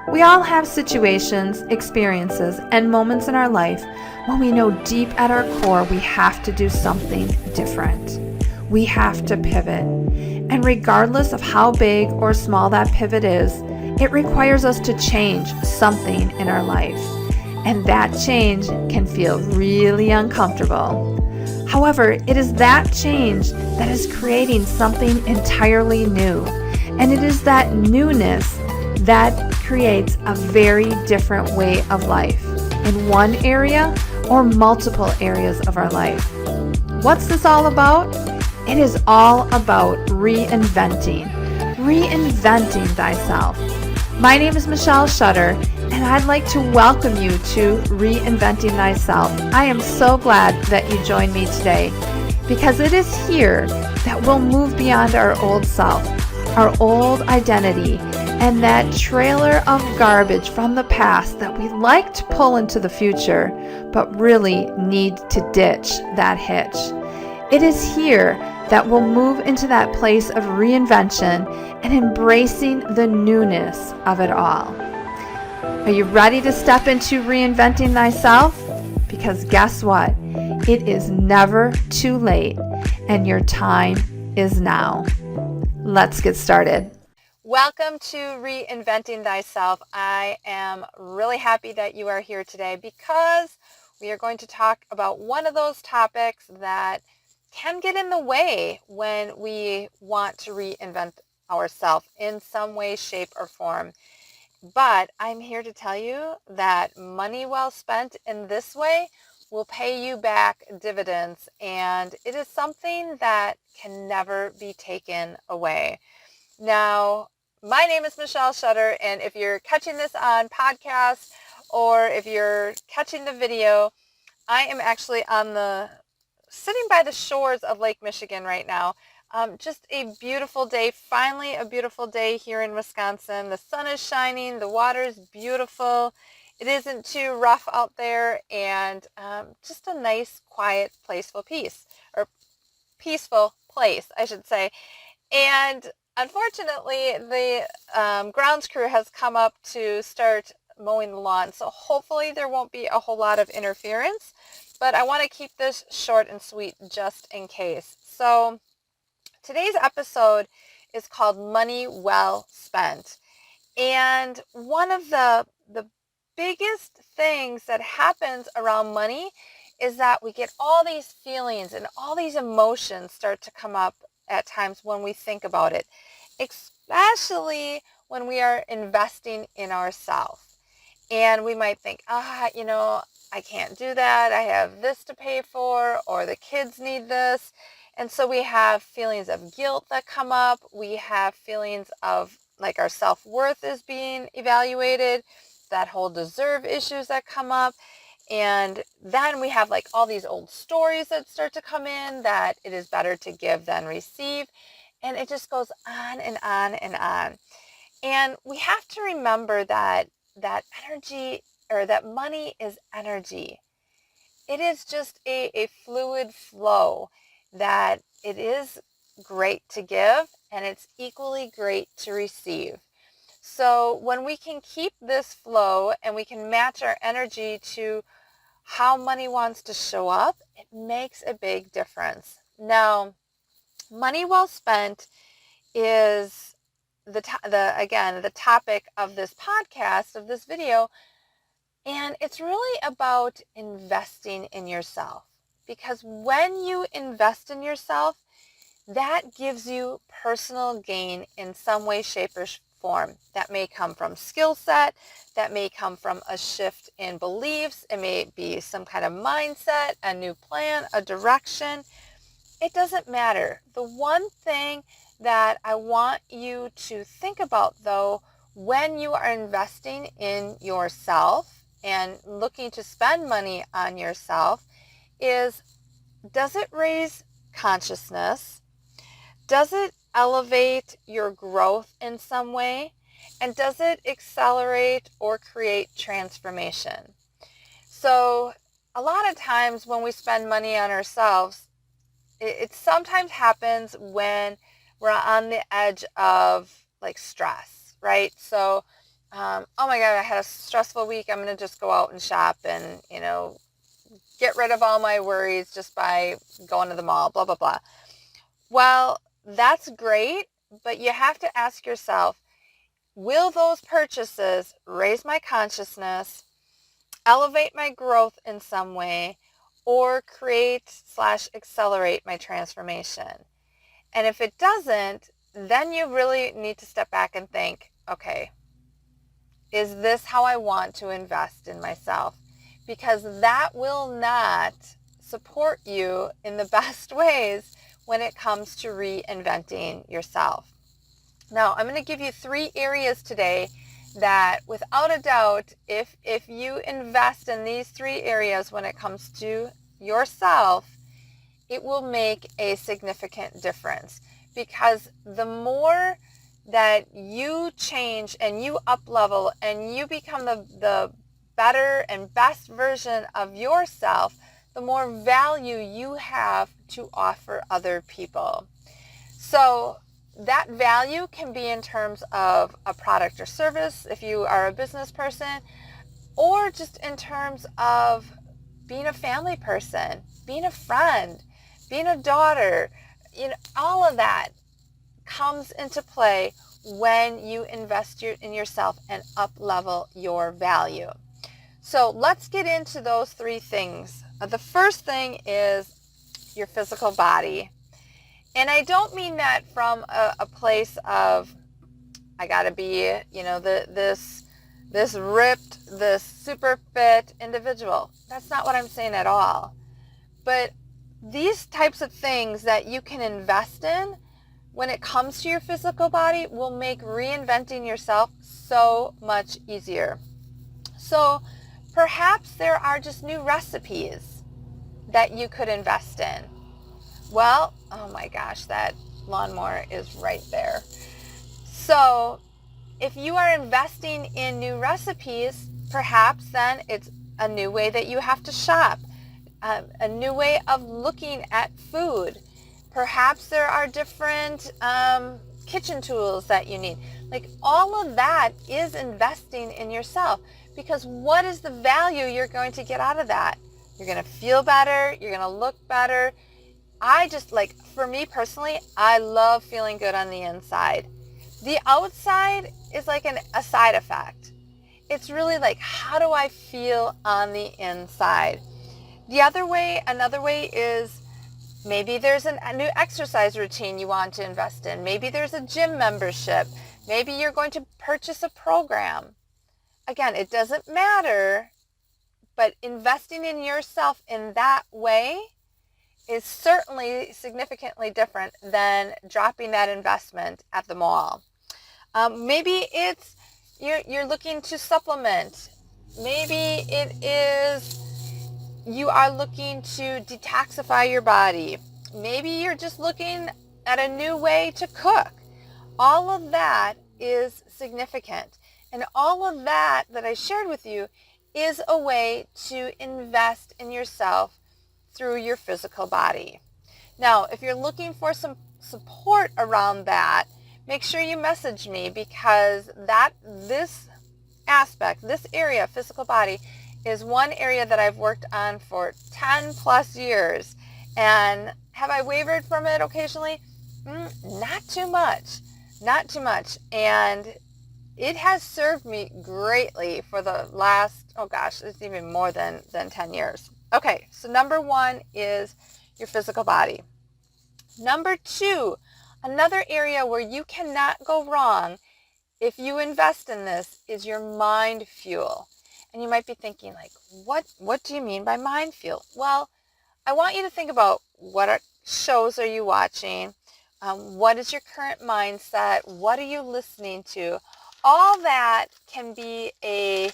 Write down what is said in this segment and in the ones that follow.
We all have situations, experiences, and moments in our life when we know deep at our core we have to do something different. We have to pivot. And regardless of how big or small that pivot is, it requires us to change something in our life. And that change can feel really uncomfortable. However, it is that change that is creating something entirely new. And it is that newness that creates a very different way of life in one area or multiple areas of our life. What's this all about? It is all about reinventing thyself. My name is Michelle Shutter, and I'd like to welcome you to Reinventing Thyself. I am so glad that you joined me today, because it is here that we'll move beyond our old self, our old identity, and that trailer of garbage from the past that we like to pull into the future, but really need to ditch that hitch. It is here that we'll move into that place of reinvention and embracing the newness of it all. Are you ready to step into reinventing thyself? Because guess what? It is never too late, and your time is now. Let's get started. Welcome to Reinventing Thyself. I am really happy that you are here today because we are going to talk about one of those topics that can get in the way when we want to reinvent ourselves in some way, shape, or form. But I'm here to tell you that money well spent in this way will pay you back dividends, and it is something that can never be taken away. Now, my name is Michelle Shutter, and if you're catching this on podcast or if you're catching the video, I am actually sitting by the shores of Lake Michigan right now. Just a beautiful day, finally a beautiful day here in Wisconsin. The sun is shining, the water is beautiful. It isn't too rough out there, and just a nice, quiet, peaceful place, I should say. And unfortunately, the grounds crew has come up to start mowing the lawn, so hopefully there won't be a whole lot of interference, but I want to keep this short and sweet just in case. So today's episode is called Money Well Spent, and one of the biggest things that happens around money is that we get all these feelings and all these emotions start to come up at times when we think about it, especially when we are investing in ourselves. And we might think, I can't do that. I have this to pay for, or the kids need this. And so we have feelings of guilt that come up. We have feelings of like our self-worth is being evaluated, that whole deserve issues that come up. And then we have like all these old stories that start to come in that it is better to give than receive. And it just goes on and on and on. And we have to remember that energy, or that money is energy. It is just a fluid flow, that it is great to give and it's equally great to receive. So when we can keep this flow and we can match our energy to how money wants to show up, it makes a big difference. Now, money well spent is the topic of this podcast, of this video, and it's really about investing in yourself. Because when you invest in yourself, that gives you personal gain in some way, shape, or form. That may come from skill set, that may come from a shift in beliefs, it may be some kind of mindset, a new plan, a direction. It doesn't matter. The one thing that I want you to think about, though, when you are investing in yourself and looking to spend money on yourself is, does it raise consciousness? Does it elevate your growth in some way? And does it accelerate or create transformation? So a lot of times when we spend money on ourselves, it sometimes happens when we're on the edge of like stress, right? So oh my God, I had a stressful week. I'm going to just go out and shop and, get rid of all my worries just by going to the mall, blah, blah, blah. Well, that's great, but you have to ask yourself, will those purchases raise my consciousness, elevate my growth in some way, or create/accelerate my transformation? And if it doesn't, then you really need to step back and think, okay, is this how I want to invest in myself? Because that will not support you in the best ways when it comes to reinventing yourself. Now, I'm going to give you 3 areas today that without a doubt, if you invest in these 3 areas when it comes to yourself, it will make a significant difference. Because the more that you change and you up level and you become the better and best version of yourself, the more value you have to offer other people. So that value can be in terms of a product or service if you are a business person, or just in terms of being a family person, being a friend, being a daughter. All of that comes into play when you invest in yourself and up level your value. So let's get into those 3 things. The first thing is your physical body. And I don't mean that from a place of, I gotta be, this ripped, this super fit individual. That's not what I'm saying at all. But these types of things that you can invest in when it comes to your physical body will make reinventing yourself so much easier. So perhaps there are just new recipes that you could invest in. Well, oh my gosh, that lawnmower is right there. So if you are investing in new recipes, perhaps then it's a new way that you have to shop, a new way of looking at food. Perhaps there are different kitchen tools that you need. Like, all of that is investing in yourself, because what is the value you're going to get out of that? You're going to feel better. You're going to look better. For me personally, I love feeling good on the inside. The outside is like a side effect. It's really like, how do I feel on the inside? Another way is, maybe there's a new exercise routine you want to invest in. Maybe there's a gym membership. Maybe you're going to purchase a program. Again, it doesn't matter, but investing in yourself in that way is certainly significantly different than dropping that investment at the mall. Maybe it's you're looking to supplement. Maybe it is you are looking to detoxify your body. Maybe you're just looking at a new way to cook. All of that is significant. And all of that I shared with you is a way to invest in yourself through your physical body. Now, if you're looking for some support around that, make sure you message me, because this area, physical body, is one area that I've worked on for 10 plus years. And have I wavered from it occasionally? Not too much. And it has served me greatly for the last, it's even more than 10 years. Okay, so number 1 is your physical body. Number 2, another area where you cannot go wrong if you invest in this, is your mind fuel. And you might be thinking, like, what do you mean by mind fuel? Well, I want you to think about what shows are you watching? What is your current mindset? What are you listening to? All that can be a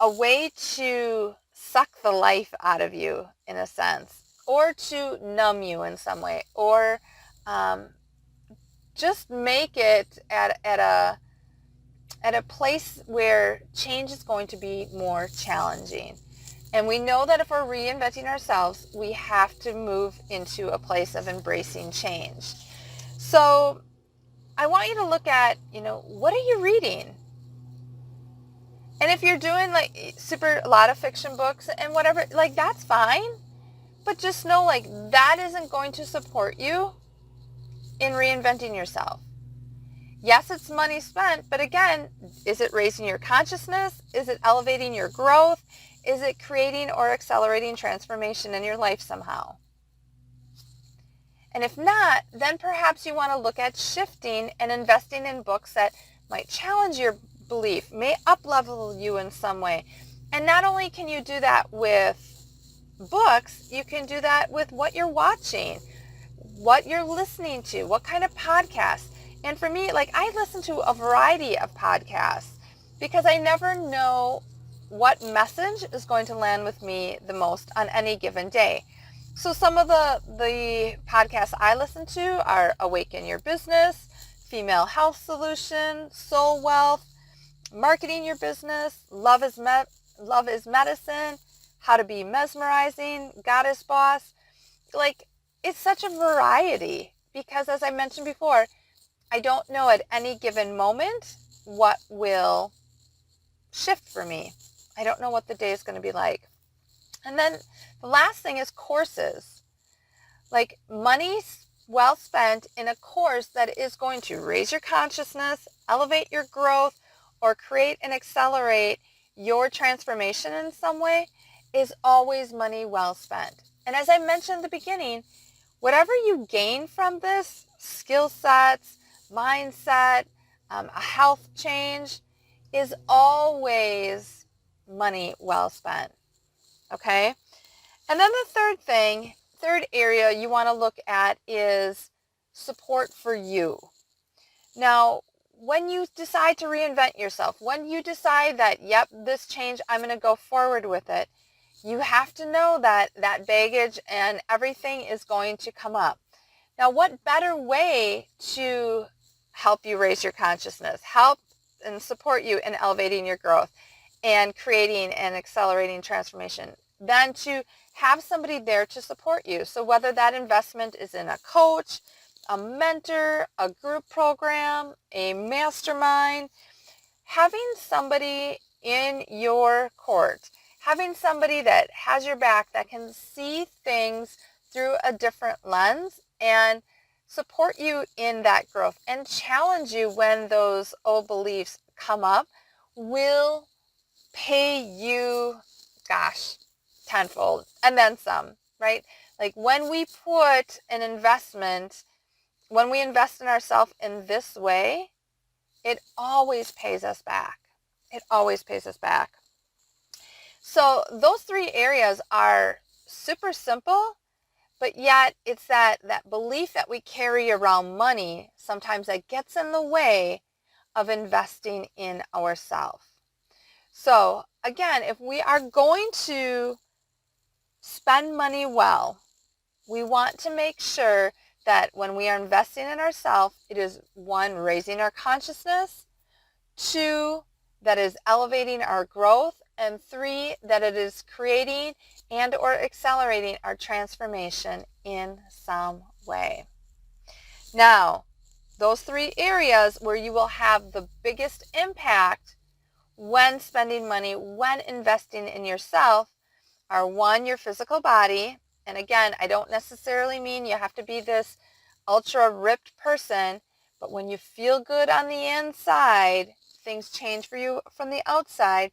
way to suck the life out of you, in a sense, or to numb you in some way, or just make it at a place where change is going to be more challenging. And we know that if we're reinventing ourselves, we have to move into a place of embracing change. So I want you to look at, what are you reading? And if you're doing like a lot of fiction books and whatever, like that's fine. But just know like that isn't going to support you in reinventing yourself. Yes, it's money spent, but again, is it raising your consciousness? Is it elevating your growth? Is it creating or accelerating transformation in your life somehow? And if not, then perhaps you want to look at shifting and investing in books that might challenge your belief, may up-level you in some way. And not only can you do that with books, you can do that with what you're watching, what you're listening to, what kind of podcasts. And for me, like I listen to a variety of podcasts because I never know what message is going to land with me the most on any given day. So some of the podcasts I listen to are Awaken Your Business, Female Health Solution, Soul Wealth, Marketing Your Business, Love is Medicine, How to Be Mesmerizing, Goddess Boss. Like, it's such a variety because, as I mentioned before, I don't know at any given moment what will shift for me. I don't know what the day is going to be like. And then the last thing is courses. Like money well spent in a course that is going to raise your consciousness, elevate your growth, or create and accelerate your transformation in some way is always money well spent. And as I mentioned in the beginning, whatever you gain from this, skill sets, mindset, a health change, is always money well spent. Okay? And then the third area you want to look at is support for you. Now, when you decide to reinvent yourself, when you decide that, yep, this change, I'm going to go forward with it, you have to know that that baggage and everything is going to come up. Now, what better way to help you raise your consciousness, help and support you in elevating your growth and creating and accelerating transformation than to have somebody there to support you? So whether that investment is in a coach, a mentor, a group program, a mastermind, having somebody in your court, having somebody that has your back, that can see things through a different lens and support you in that growth and challenge you when those old beliefs come up, will pay you, tenfold and then some, right? Like when we put an investment, when we invest in ourselves in this way, it always pays us back. It always pays us back. So those three areas are super simple, but yet it's that belief that we carry around money sometimes that gets in the way of investing in ourselves. So again, if we are going to spend money well, we want to make sure that when we are investing in ourselves, it is 1, raising our consciousness, 2, that is elevating our growth, and 3, that it is creating and or accelerating our transformation in some way. Now, those 3 areas where you will have the biggest impact when spending money, when investing in yourself, are 1, your physical body. And again, I don't necessarily mean you have to be this ultra ripped person, but when you feel good on the inside, things change for you from the outside,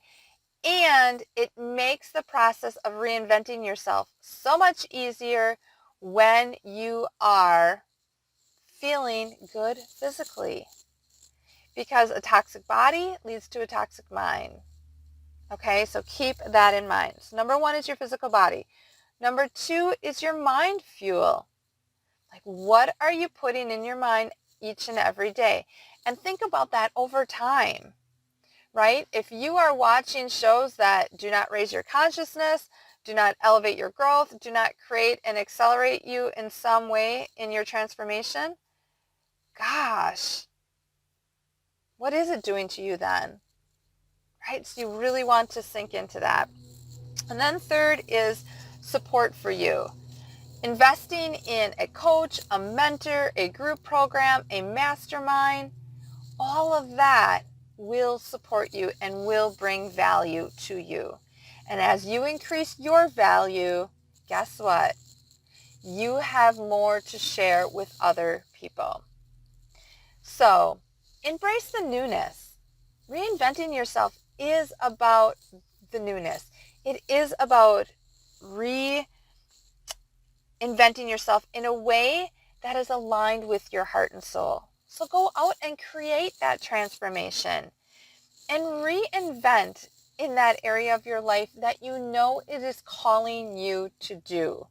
and it makes the process of reinventing yourself so much easier when you are feeling good physically, because a toxic body leads to a toxic mind. Okay, so keep that in mind. So number 1 is your physical body. Number 2 is your mind fuel. Like, what are you putting in your mind each and every day? And think about that over time, right? If you are watching shows that do not raise your consciousness, do not elevate your growth, do not create and accelerate you in some way in your transformation, gosh, what is it doing to you then? Right? So you really want to sink into that. And then third is support for you. Investing in a coach, a mentor, a group program, a mastermind, all of that will support you and will bring value to you. And as you increase your value, guess what? You have more to share with other people. So embrace the newness. Reinventing yourself is about the newness. It is about reinventing yourself in a way that is aligned with your heart and soul. So go out and create that transformation and reinvent in that area of your life that you know it is calling you to do.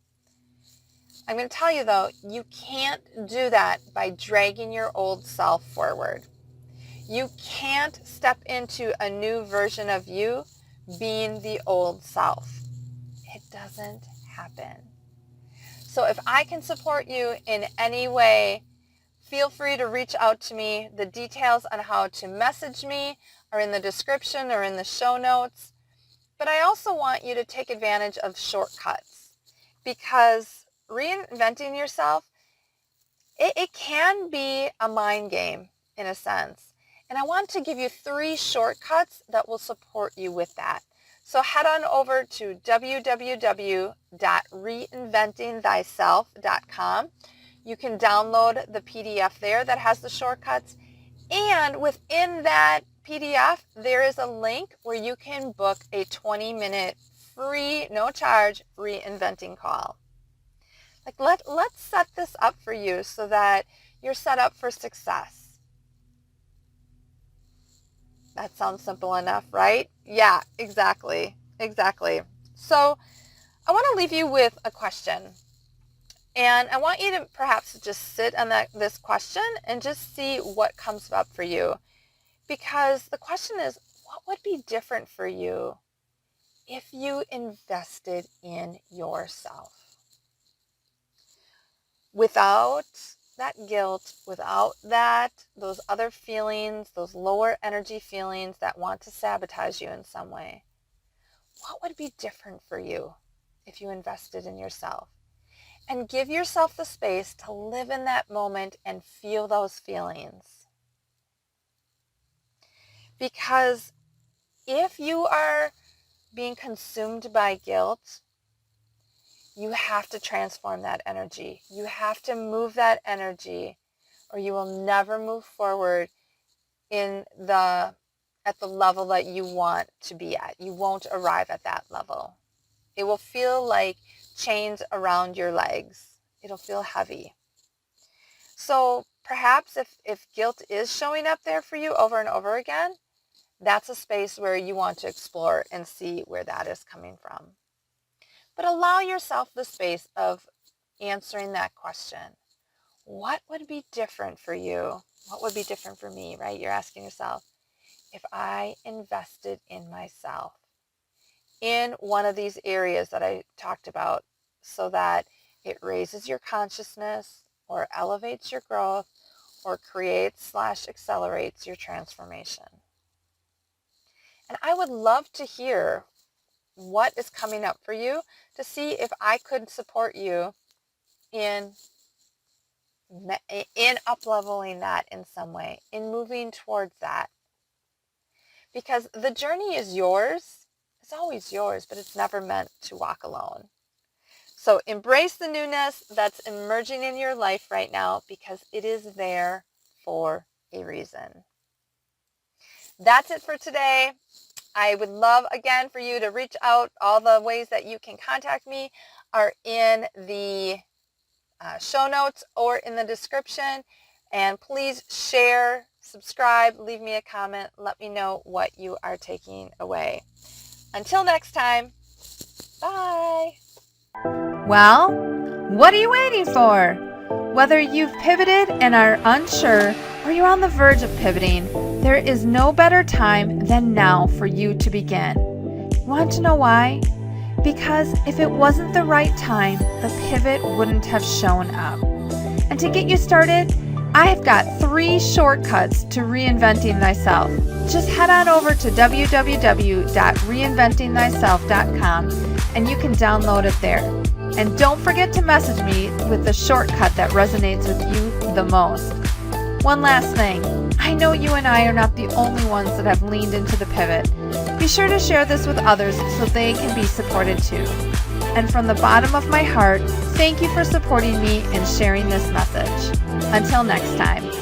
I'm going to tell you though, you can't do that by dragging your old self forward. You can't step into a new version of you being the old self. It doesn't happen. So if I can support you in any way, feel free to reach out to me. The details on how to message me are in the description or in the show notes. But I also want you to take advantage of shortcuts, because reinventing yourself, it can be a mind game in a sense. And I want to give you 3 shortcuts that will support you with that. So head on over to www.reinventingthyself.com. You can download the PDF there that has the shortcuts. And within that PDF, there is a link where you can book a 20-minute free, no charge, reinventing call. Let's set this up for you so that you're set up for success. That sounds simple enough, right? Yeah, exactly. So I want to leave you with a question. And I want you to perhaps just sit on this question and just see what comes up for you. Because the question is, what would be different for you if you invested in yourself? Without that guilt, without those other feelings, those lower energy feelings that want to sabotage you in some way, what would be different for you if you invested in yourself? And give yourself the space to live in that moment and feel those feelings. Because if you are being consumed by guilt, you have to transform that energy. You have to move that energy, or you will never move forward at the level that you want to be at. You won't arrive at that level. It will feel like chains around your legs. It'll feel heavy. So perhaps if guilt is showing up there for you over and over again, that's a space where you want to explore and see where that is coming from. But allow yourself the space of answering that question. What would be different for you? What would be different for me, right? You're asking yourself, if I invested in myself in one of these areas that I talked about, so that it raises your consciousness or elevates your growth or creates/accelerates your transformation. And I would love to hear what is coming up for you to see if I could support you in up-leveling that in some way, in moving towards that. Because the journey is yours. It's always yours, but it's never meant to walk alone. So embrace the newness that's emerging in your life right now, because it is there for a reason. That's it for today. I would love, again, for you to reach out. All the ways that you can contact me are in the show notes or in the description. And please share, subscribe, leave me a comment. Let me know what you are taking away. Until next time, bye. Well, what are you waiting for? Whether you've pivoted and are unsure, or you're on the verge of pivoting, there is no better time than now for you to begin. Want to know why? Because if it wasn't the right time, the pivot wouldn't have shown up. And to get you started, I have got 3 shortcuts to reinventing thyself. Just head on over to www.reinventingthyself.com and you can download it there. And don't forget to message me with the shortcut that resonates with you the most. One last thing, I I know you and I are not the only ones that have leaned into the pivot. Be sure to share this with others so they can be supported too. And from the bottom of my heart, thank you for supporting me and sharing this message. Until next time.